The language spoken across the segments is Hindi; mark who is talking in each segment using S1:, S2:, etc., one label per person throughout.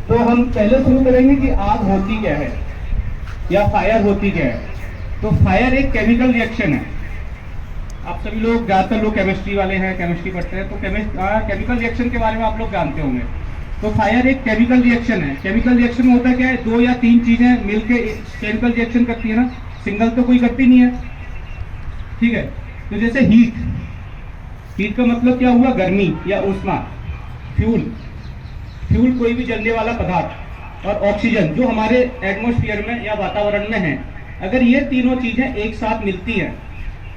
S1: तो हम पहले शुरू करेंगे कि आग होती क्या है या फायर होती क्या है। तो फायर एक केमिकल रिएक्शन है। आप सभी लोग, ज़्यादातर लोग केमिस्ट्री वाले हैं, केमिस्ट्री पढ़ते हैं, तो केमिकल रिएक्शन के बारे में आप लोग जानते होंगे। तो फायर एक केमिकल रिएक्शन है। केमिकल रिएक्शन में होता क्या है, दो या तीन चीजें मिलके केमिकल रिएक्शन करती है ना, सिंगल तो कोई करती नहीं है। ठीक है, तो जैसे हीट का मतलब क्या हुआ, गर्मी या ऊष्मा। फ्यूल कोई भी जलने वाला पदार्थ, और ऑक्सीजन जो हमारे एटमॉस्फेयर में या वातावरण में है। अगर ये तीनों चीजें एक साथ मिलती हैं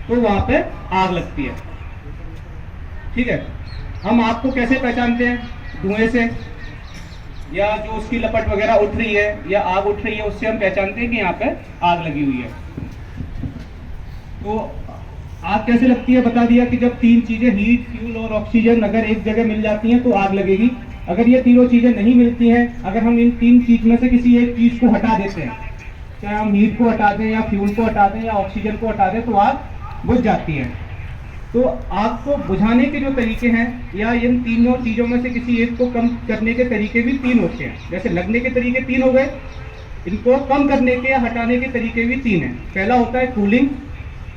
S1: तो वहां पे आग लगती है। ठीक है, हम आग को कैसे पहचानते हैं, धुएं से, या जो उसकी लपट वगैरह उठ रही है या आग उठ रही है, उससे हम पहचानते हैं कि यहाँ पे आग लगी हुई है। तो आग कैसे लगती है बता दिया कि जब तीन चीजें हीट, फ्यूल और ऑक्सीजन अगर एक जगह मिल जाती हैं तो आग लगेगी। अगर ये तीनों चीजें नहीं मिलती हैं, अगर हम इन तीन चीज में से किसी एक चीज को हटा देते हैं, चाहे हम हीट को हटा दें या फ्यूल को हटा दें या ऑक्सीजन को हटा दें, तो आग बुझ जाती है। तो आग को बुझाने के जो तरीके हैं या इन तीनों चीजों में से किसी एक को कम करने के तरीके भी तीन होते हैं। जैसे लगने के तरीके तीन हो गए, इनको कम करने के या हटाने के तरीके भी तीन हैं। पहला होता है कूलिंग।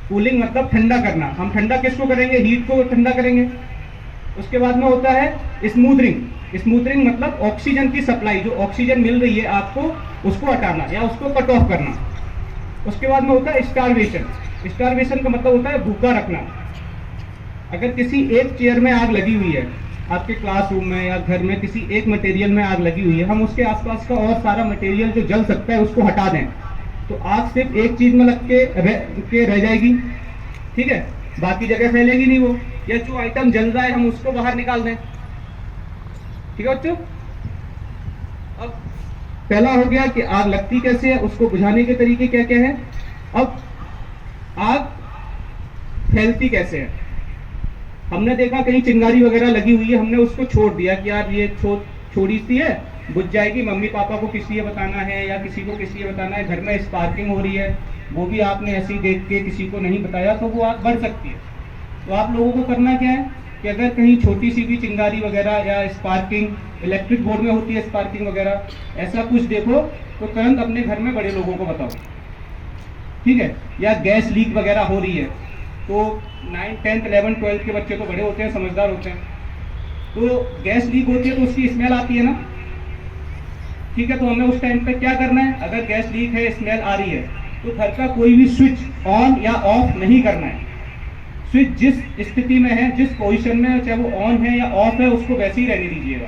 S1: कूलिंग मतलब ठंडा करना। हम ठंडा किसको करेंगे, हीट को ठंडा करेंगे। उसके बाद में होता है स्मूथरिंग। स्मूथरिंग मतलब ऑक्सीजन की सप्लाई, जो ऑक्सीजन मिल रही है आपको, उसको हटाना या उसको कट ऑफ करना। उसके बाद में होता है स्टारवेशन। स्टारवेशन का मतलब होता है भूखा रखना। अगर किसी एक चेयर में आग लगी हुई है, आपके क्लासरूम में या घर में किसी एक मटेरियल में आग लगी हुई है, हम उसके आसपास का और सारा मटेरियल जो जल सकता है उसको हटा दें, तो आग सिर्फ एक चीज में लग के रह जाएगी। ठीक है, बाकी जगह फैलेगी नहीं वो, या जो आइटम जल रहा है हम उसको बाहर निकाल दें। ठीक है बच्चों, अब पहला हो गया कि आग लगती कैसे है, उसको बुझाने के तरीके क्या क्या है। अब आग फैलती कैसे है। हमने देखा कहीं चिंगारी वगैरह लगी हुई है, हमने उसको छोड़ दिया कि यार ये छोड़ी सी है, बुझ जाएगी, मम्मी पापा को किस लिए बताना है या किसी को किस लिए बताना है, घर में स्पार्किंग हो रही है, वो भी आपने ऐसे ही देख के किसी को नहीं बताया, तो वो आग बढ़ सकती है। तो आप लोगों को करना क्या है कि अगर कहीं छोटी सी भी चिंगारी वगैरह या स्पार्किंग, इलेक्ट्रिक बोर्ड में होती है स्पार्किंग वगैरह, ऐसा कुछ देखो तो तुरंत अपने घर में बड़े लोगों को बताओ। ठीक है, या गैस लीक वगैरह हो रही है, तो 9, 10, 11, 12 के बच्चे तो बड़े होते हैं, समझदार होते हैं। तो गैस लीक होती है तो उसकी स्मेल आती है ना। ठीक है, तो हमें उस टाइम पे क्या करना है, अगर गैस लीक है, स्मेल आ रही है, तो घर का कोई भी स्विच ऑन या ऑफ नहीं करना है। स्विच जिस स्थिति में है, जिस पोजीशन में है, चाहे वो ऑन है या ऑफ है, उसको वैसे ही रहने दीजिएगा।